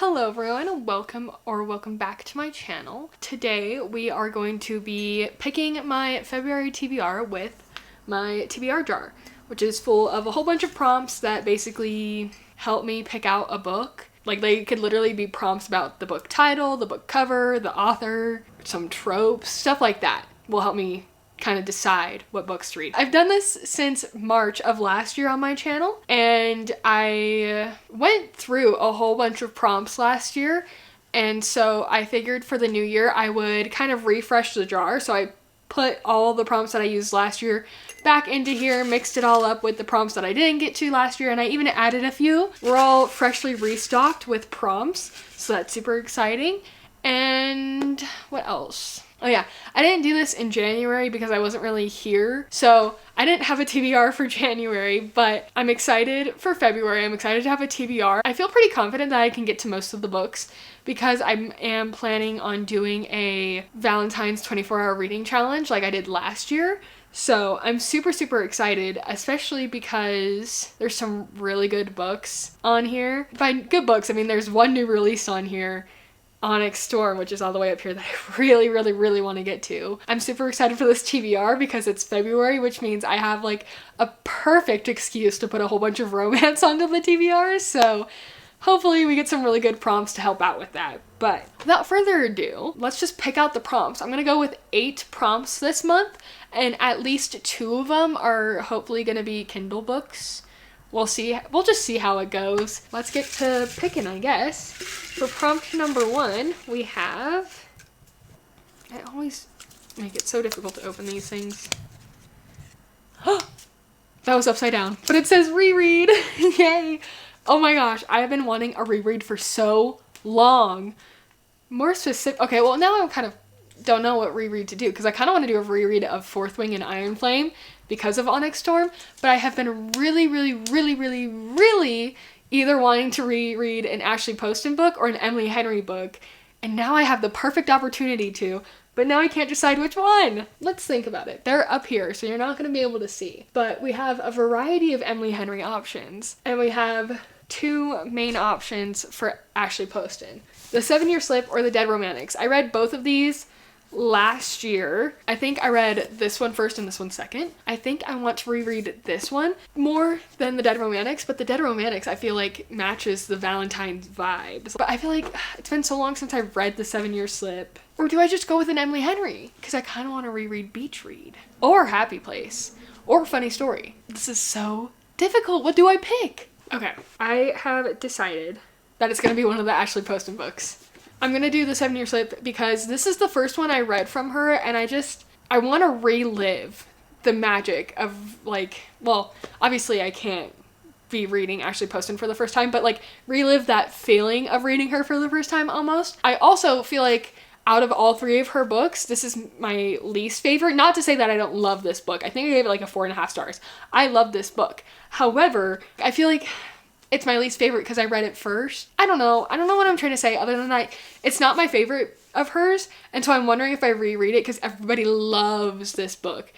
Hello everyone, and welcome back to my channel. Today we are going to be picking my February TBR with my TBR jar, which is full of a whole bunch of prompts that basically help me pick out a book. Like, they could literally be prompts about the book title, the book cover, the author, some tropes, stuff like that will help me kind of decide what books to read. I've done this since March of last year on my channel, and I went through a whole bunch of prompts last year, and so I figured for the new year I would kind of refresh the jar. So I put all the prompts that I used last year back into here, mixed it all up with the prompts that I didn't get to last year, and I even added a few. We're all freshly restocked with prompts, so that's super exciting. And what else? Oh yeah, I didn't do this in January because I wasn't really here, so I didn't have a TBR for January, but I'm excited for February. I'm excited to have a TBR. I feel pretty confident that I can get to most of the books because I am planning on doing a Valentine's 24-hour reading challenge like I did last year. So I'm super excited, especially because there's some really good books on here. By good books, I mean there's one new release on here, Onyx Storm, which is all the way up here, that I really want to get to. I'm super excited for this TBR because it's February, which means I have like a perfect excuse to put a whole bunch of romance onto the TBR, so hopefully we get some really good prompts to help out with that. But without further ado, let's just pick out the prompts. I'm gonna go with 8 prompts this month, and at least 2 of them are hopefully gonna be Kindle books. We'll see. We'll just see how it goes. Let's get to picking, I guess. For prompt number 1, we have... I always make it so difficult to open these things. That was upside down. But it says reread. Yay. Oh my gosh. I have been wanting a reread for so long. More specific... Okay, well now I kind of don't know what reread to do because I kind of want to do a reread of Fourth Wing and Iron Flame because of Onyx Storm, but I have been really either wanting to reread an Ashley Poston book or an Emily Henry book, and now I have the perfect opportunity to, but now I can't decide which one. Let's think about it. They're up here, so you're not going to be able to see, but we have a variety of Emily Henry options, and we have 2 main options for Ashley Poston. The 7-Year Slip or The Dead Romantics. I read both of these last year. I think I read this one first and this one second. I think I want to reread this one more than The Dead Romantics, but The Dead Romantics I feel like matches the Valentine's vibes. But I feel like it's been so long since I've read The 7-Year Slip. Or do I just go with an Emily Henry? Because I kind of want to reread Beach Read. Or Happy Place. Or Funny Story. This is so difficult. What do I pick? Okay, I have decided that it's going to be one of the Ashley Poston books. I'm gonna do The 7-Year Slip because this is the first one I read from her, and I want to relive the magic of, like, well, obviously I can't be reading Ashley Poston for the first time, but like relive that feeling of reading her for the first time almost. I also feel like out of all 3 of her books, this is my least favorite. Not to say that I don't love this book. I think I gave it like a 4.5 stars. I love this book. However, I feel like it's my least favorite because I read it first. I don't know what I'm trying to say other than that it's not my favorite of hers, and so I'm wondering if I reread it because everybody loves this book.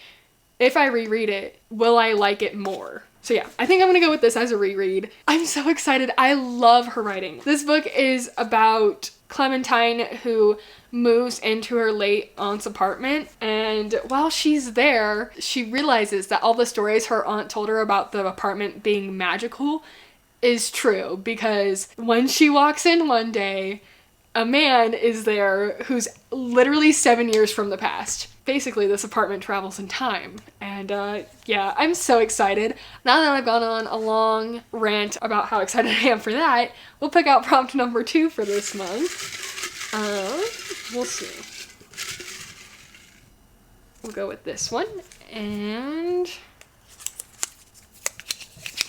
If I reread it, will I like it more? So yeah, I think I'm gonna go with this as a reread. I'm so excited. I love her writing. This book is about Clementine who moves into her late aunt's apartment, and while she's there, she realizes that all the stories her aunt told her about the apartment being magical is true, because when she walks in one day, a man is there who's literally 7 years from the past. Basically, this apartment travels in time. And yeah, I'm so excited. Now that I've gone on a long rant about how excited I am for that, we'll pick out prompt number 2 for this month. We'll see. We'll go with this one. And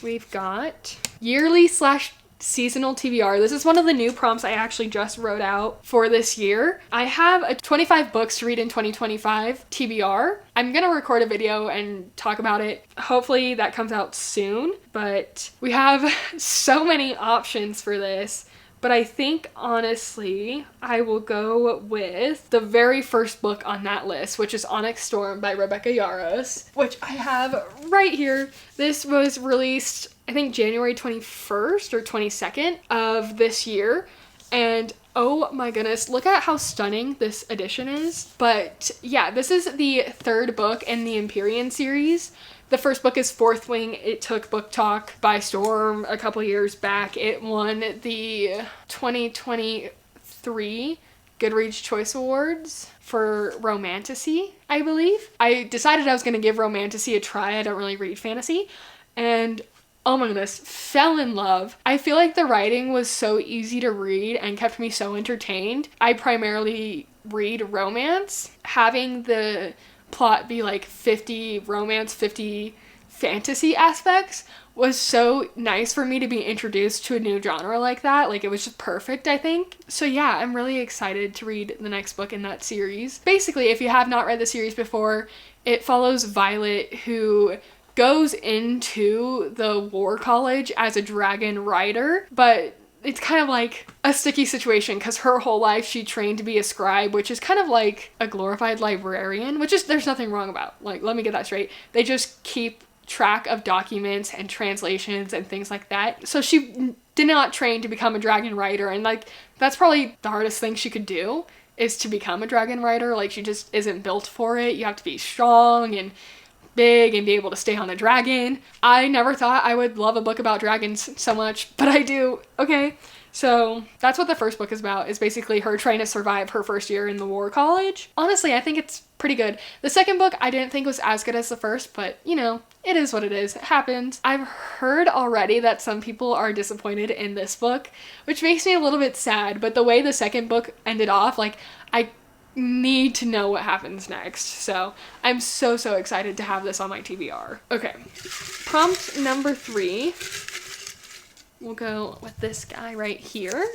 we've got yearly/seasonal TBR. This is one of the new prompts I actually just wrote out for this year. I have a 25 books to read in 2025 TBR. I'm gonna record a video and talk about it. Hopefully that comes out soon, but we have so many options for this. But I think, honestly, I will go with the very first book on that list, which is Onyx Storm by Rebecca Yarros, which I have right here. This was released, I think, January 21st or 22nd of this year. And oh my goodness, look at how stunning this edition is. But yeah, this is the third book in the Empyrean series. The first book is Fourth Wing. It took Book Talk by storm a couple years back. It won the 2023 Goodreads Choice Awards for Romantasy, I believe. I decided I was going to give Romantasy a try. I don't really read fantasy. And oh my goodness, fell in love. I feel like the writing was so easy to read and kept me so entertained. I primarily read romance. Having the plot be like 50 romance, 50 fantasy aspects was so nice for me to be introduced to a new genre like that. Like, it was just perfect, I think. So yeah, I'm really excited to read the next book in that series. Basically, if you have not read the series before, it follows Violet, who goes into the war college as a dragon rider, but it's kind of like a sticky situation because her whole life she trained to be a scribe, which is kind of like a glorified librarian, which is, there's nothing wrong about. Like, let me get that straight. They just keep track of documents and translations and things like that. So she did not train to become a dragon rider, and like, that's probably the hardest thing she could do, is to become a dragon rider. Like, she just isn't built for it. You have to be strong and big and be able to stay on a dragon. I never thought I would love a book about dragons so much, but I do. Okay, so that's what the first book is about, is basically her trying to survive her first year in the war college. Honestly, I think it's pretty good. The second book I didn't think was as good as the first, but you know, it is what it is. It happens. I've heard already that some people are disappointed in this book, which makes me a little bit sad, but the way the second book ended off, like, I need to know what happens next. So I'm so excited to have this on my TBR. Okay, prompt number 3. We'll go with this guy right here.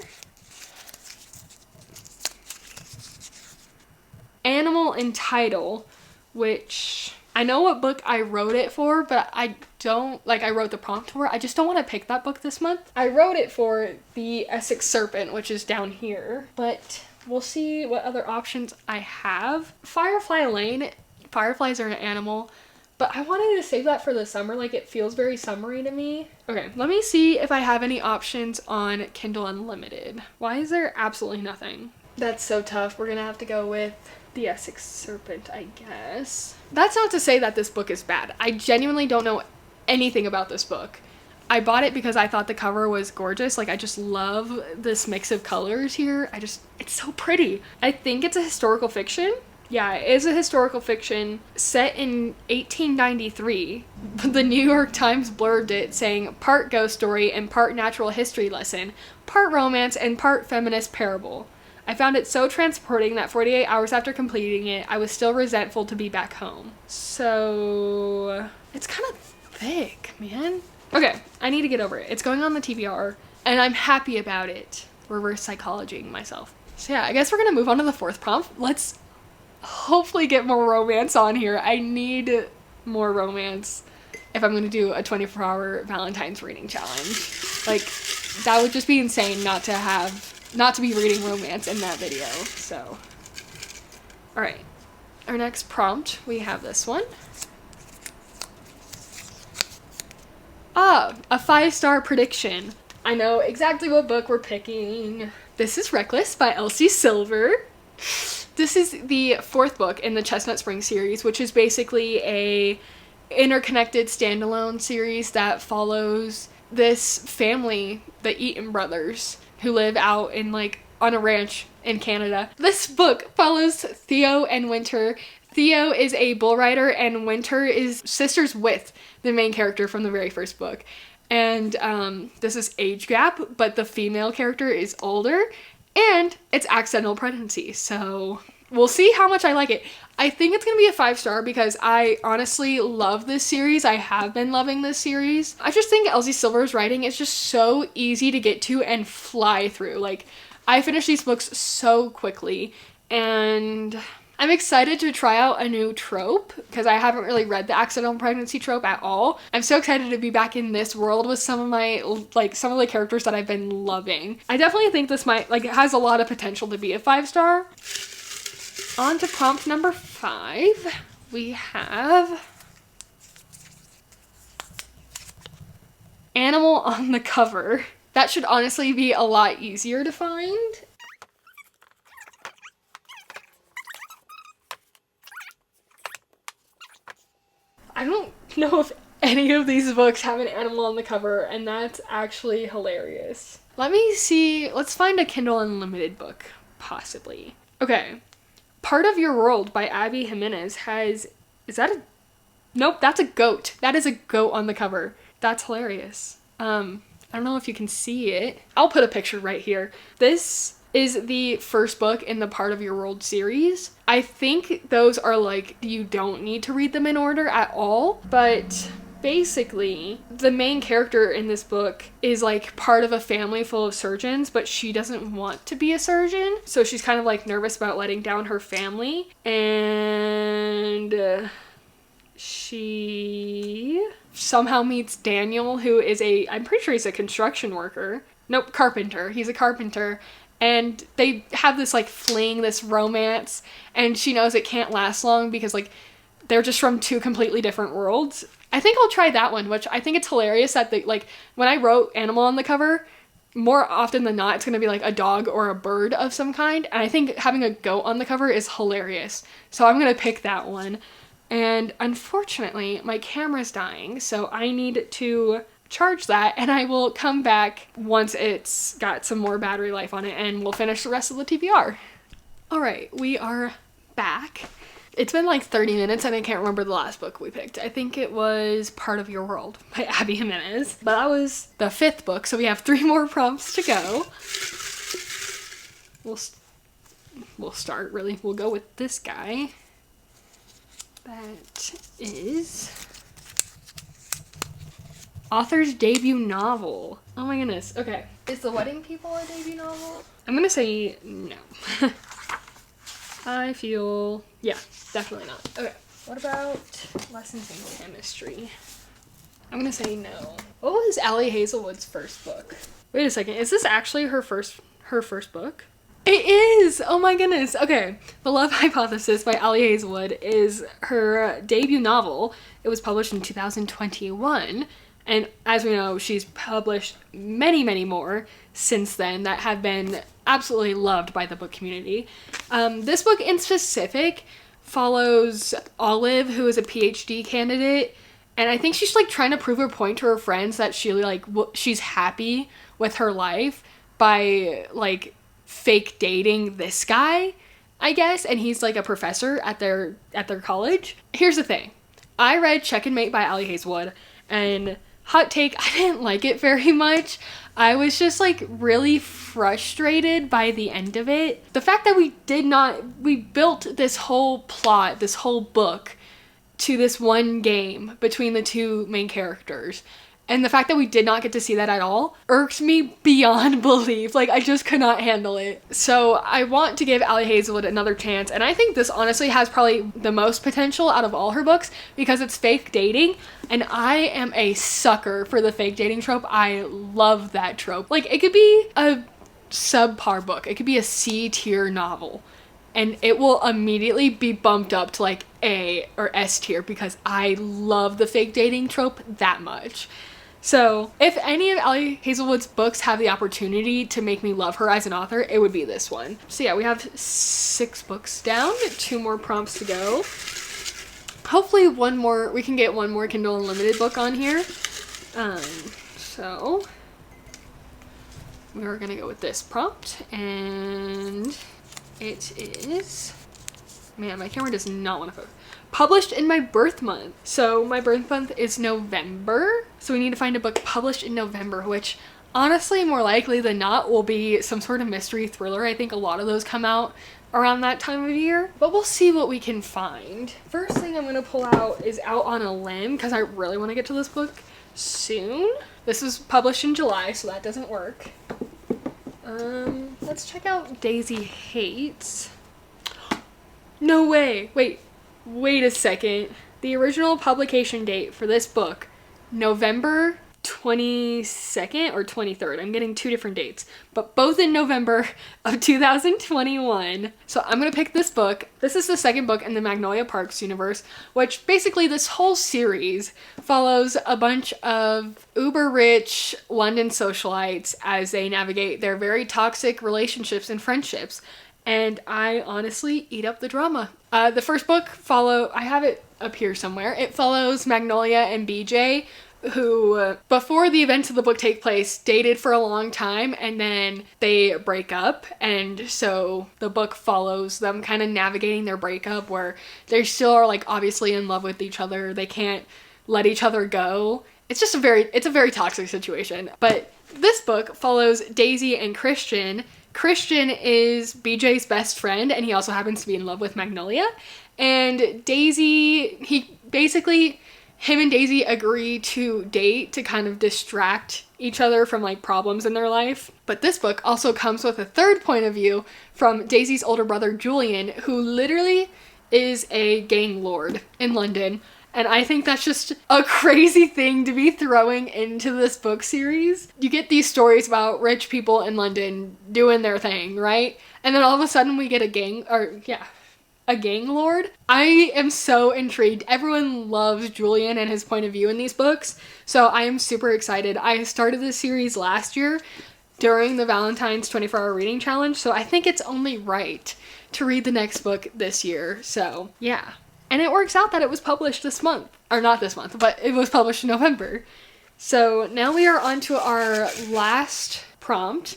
Animal and title, which I know what book I wrote it for, but I don't, like, I wrote the prompt for it. I just don't want to pick that book this month. I wrote it for the Essex Serpent, which is down here, but we'll see what other options I have. Firefly Lane. Fireflies are an animal, but I wanted to save that for the summer. Like, it feels very summery to me. Okay, let me see if I have any options on Kindle Unlimited. Why is there absolutely nothing? That's so tough. We're gonna have to go with the Essex Serpent, I guess. That's not to say that this book is bad. I genuinely don't know anything about this book. I bought it because I thought the cover was gorgeous. Like, I just love this mix of colors here. It's so pretty. I think it's a historical fiction. Yeah, it is a historical fiction set in 1893. The New York Times blurbed it saying, part ghost story and part natural history lesson, part romance and part feminist parable. I found it so transporting that 48 hours after completing it, I was still resentful to be back home. So it's kind of thick, man. Okay, I need to get over it. It's going on the TBR, and I'm happy about it. Reverse psychologying myself. So yeah, I guess we're gonna move on to the fourth prompt. Let's hopefully get more romance on here. I need more romance if I'm gonna do a 24-hour Valentine's reading challenge. Like, that would just be insane not to be reading romance in that video. So, all right, our next prompt, we have this one. Ah, a 5-star prediction. I know exactly what book we're picking. This is Reckless by Elsie Silver. This is the 4th book in the Chestnut Spring series, which is basically a interconnected standalone series that follows this family, the Eaton brothers, who live out in, like, on a ranch in Canada. This book follows Theo and Winter. Theo is a bull rider, and Winter is sisters with the main character from the very first book. And this is age gap, but the female character is older, and it's accidental pregnancy. So we'll see how much I like it. I think it's gonna be a 5-star because I honestly love this series. I have been loving this series. I just think Elsie Silver's writing is just so easy to get to and fly through. Like, I finish these books so quickly, and I'm excited to try out a new trope because I haven't really read the accidental pregnancy trope at all. I'm so excited to be back in this world with some of the characters that I've been loving. I definitely think this might, like, it has a lot of potential to be a 5-star. On to prompt number 5. We have Animal on the Cover. That should honestly be a lot easier to find. I don't know if any of these books have an animal on the cover, and that's actually hilarious. Let me see. Let's find a Kindle Unlimited book, possibly. Okay. Part of Your World by Abby Jimenez has... Is that a... Nope, that's a goat. That is a goat on the cover. That's hilarious. I don't know if you can see it. I'll put a picture right here. This is the first book in the Part of Your World series. I think those are like, you don't need to read them in order at all, but basically the main character in this book is like part of a family full of surgeons, but she doesn't want to be a surgeon, so she's kind of like nervous about letting down her family, and she somehow meets Daniel, who is I'm pretty sure he's a construction worker. Nope, carpenter. He's a carpenter. And they have this like fling, this romance, and she knows it can't last long because like they're just from two completely different worlds. I think I'll try that one, which I think it's hilarious that like when I wrote animal on the cover, more often than not, it's going to be like a dog or a bird of some kind. And I think having a goat on the cover is hilarious. So I'm going to pick that one. And unfortunately, my camera's dying, so I need to charge that, and I will come back once it's got some more battery life on it, and we'll finish the rest of the TBR. Alright, we are back. It's been like 30 minutes and I can't remember the last book we picked. I think it was Part of Your World by Abby Jimenez, but that was the 5th book, so we have 3 more prompts to go. We'll start, really. We'll go with this guy. That is author's debut novel. Oh my goodness. Okay. Is The Wedding People a debut novel? I'm gonna say no. I feel... yeah, definitely not. Okay. What about Lessons in Chemistry? I'm gonna say no. What was Allie Hazelwood's first book? Wait a second. Is this actually her first book? It is! Oh my goodness. Okay. The Love Hypothesis by Allie Hazelwood is her debut novel. It was published in 2021. And as we know, she's published many, many more since then that have been absolutely loved by the book community. This book in specific follows Olive, who is a PhD candidate. And I think she's like trying to prove her point to her friends that she's happy with her life by like fake dating this guy, I guess, and he's like a professor at their college. Here's the thing. I read Check and Mate by Allie Hazelwood, and hot take, I didn't like it very much. I was just like really frustrated by the end of it. The fact that we built this whole plot, this whole book to this one game between the two main characters. And the fact that we did not get to see that at all irked me beyond belief. Like, I just could not handle it. So I want to give Allie Hazelwood another chance. And I think this honestly has probably the most potential out of all her books because it's fake dating. And I am a sucker for the fake dating trope. I love that trope. Like, it could be a subpar book. It could be a C-tier novel. And it will immediately be bumped up to like A or S tier because I love the fake dating trope that much. So if any of Allie Hazelwood's books have the opportunity to make me love her as an author, it would be this one. So yeah, we have 6 books down, 2 more prompts to go. Hopefully we can get one more Kindle Unlimited book on here. So we're gonna go with this prompt, and it is, man, my camera does not want to focus. Published in my birth month. So my birth month is November. So we need to find a book published in November, which honestly, more likely than not, will be some sort of mystery thriller. I think a lot of those come out around that time of year, but we'll see what we can find. First thing I'm gonna pull out is Out on a Limb because I really want to get to this book soon. This was published in July, so that doesn't work. Let's check out Daisy Hates. No way. Wait a second. The original publication date for this book, November 22nd or 23rd. I'm getting 2 different dates, but both in November of 2021. So I'm gonna pick this book. This is the second book in the Magnolia Parks universe, which basically this whole series follows a bunch of uber rich London socialites as they navigate their very toxic relationships and friendships. And I honestly eat up the drama. The first book I have it up here somewhere. It follows Magnolia and BJ, who, before the events of the book take place, dated for a long time and then they break up. And so the book follows them kind of navigating their breakup, where they still are like obviously in love with each other. They can't let each other go. It's a very toxic situation. But this book follows Daisy and Christian. Christian is BJ's best friend, and he also happens to be in love with Magnolia. And Daisy, him and Daisy agree to date to kind of distract each other from like problems in their life. But this book also comes with a third point of view from Daisy's older brother Julian, who literally is a gang lord in London. And I think that's just a crazy thing to be throwing into this book series. You get these stories about rich people in London doing their thing, right? And then all of a sudden we get a gang lord. I am so intrigued. Everyone loves Julian and his point of view in these books, so I am super excited. I started this series last year during the Valentine's 24-hour reading challenge, so I think it's only right to read the next book this year. So yeah. And it works out that it was published this month. Or not this month, but it was published in November. So now we are on to our last prompt.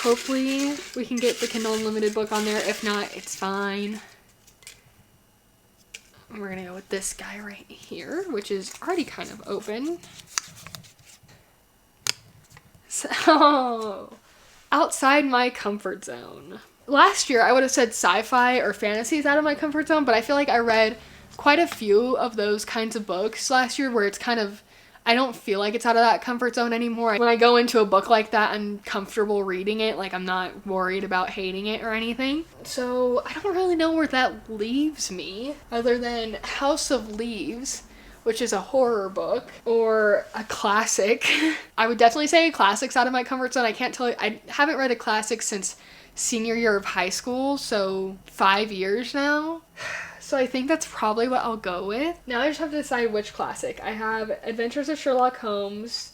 Hopefully we can get the Kindle Unlimited book on there. If not, it's fine. We're gonna go with this guy right here, which is already kind of open. So, outside my comfort zone. Last year, I would have said sci-fi or fantasy is out of my comfort zone, but I feel like I read quite a few of those kinds of books last year where it's kind of, I don't feel like it's out of that comfort zone anymore. When I go into a book like that, I'm comfortable reading it. Like, I'm not worried about hating it or anything. So, I don't really know where that leaves me, other than House of Leaves, which is a horror book, or a classic. I would definitely say a classic's out of my comfort zone. I can't tell you, I haven't read a classic since senior year of high school, so 5 years now. So I think that's probably what I'll go with. Now I just have to decide which classic. I have Adventures of Sherlock Holmes,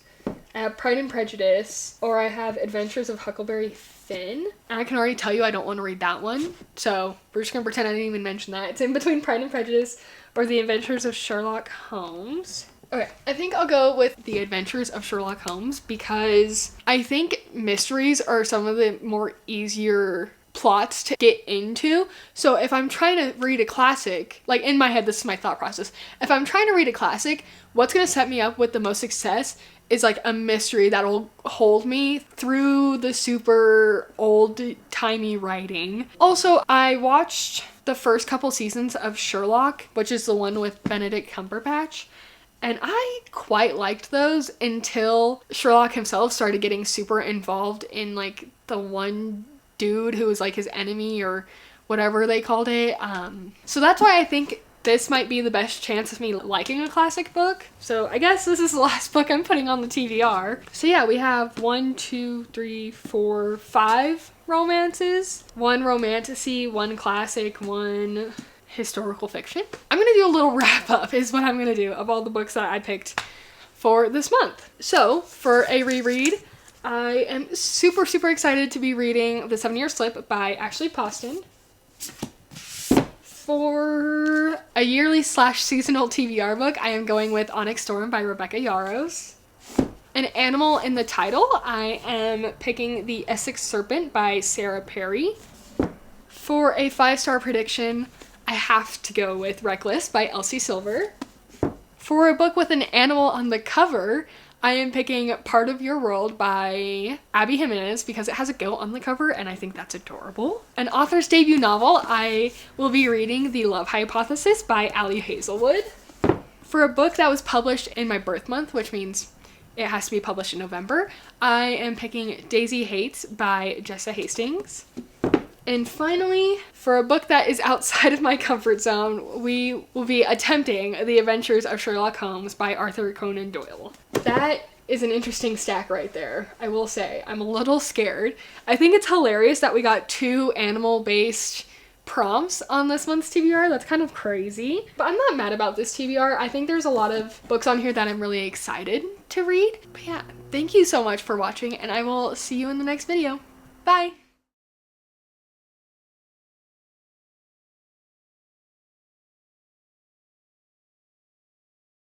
I have Pride and Prejudice, or I have Adventures of Huckleberry Finn. And I can already tell you I don't want to read that one, so we're just gonna pretend I didn't even mention that. It's in between Pride and Prejudice or The Adventures of Sherlock Holmes. Okay, I think I'll go with The Adventures of Sherlock Holmes because I think mysteries are some of the more easier plots to get into. So if I'm trying to read a classic, like in my head, this is my thought process. If I'm trying to read a classic, what's going to set me up with the most success is like a mystery that'll hold me through the super old-timey writing. Also, I watched the first couple seasons of Sherlock, which is the one with Benedict Cumberbatch. And I quite liked those until Sherlock himself started getting super involved in like the one dude who was like his enemy or whatever they called it. So that's why I think this might be the best chance of me liking a classic book. So I guess this is the last book I'm putting on the TBR. So yeah, we have 1, 2, 3, 4, 5 romances. 1 romantasy, 1 classic, 1 historical fiction. I'm gonna do a little wrap up is what I'm gonna do of all the books that I picked for this month. So for a reread, I am super excited to be reading The 7-Year Slip by Ashley Poston. For a yearly / seasonal TBR book, I am going with Onyx Storm by Rebecca Yarros. An animal in the title, I am picking The Essex Serpent by Sarah Perry. For a 5-star prediction, I have to go with Reckless by Elsie Silver. For a book with an animal on the cover, I am picking Part of Your World by Abby Jimenez because it has a goat on the cover and I think that's adorable. An author's debut novel, I will be reading The Love Hypothesis by Ali Hazelwood. For a book that was published in my birth month, which means it has to be published in November, I am picking Daisy Hates by Jessa Hastings. And finally, for a book that is outside of my comfort zone, we will be attempting The Adventures of Sherlock Holmes by Arthur Conan Doyle. that is an interesting stack right there, I will say. I'm a little scared. I think it's hilarious that we got 2 animal-based prompts on this month's TBR. That's kind of crazy, but I'm not mad about this TBR. I think there's a lot of books on here that I'm really excited to read. But yeah, thank you so much for watching, and I will see you in the next video. Bye!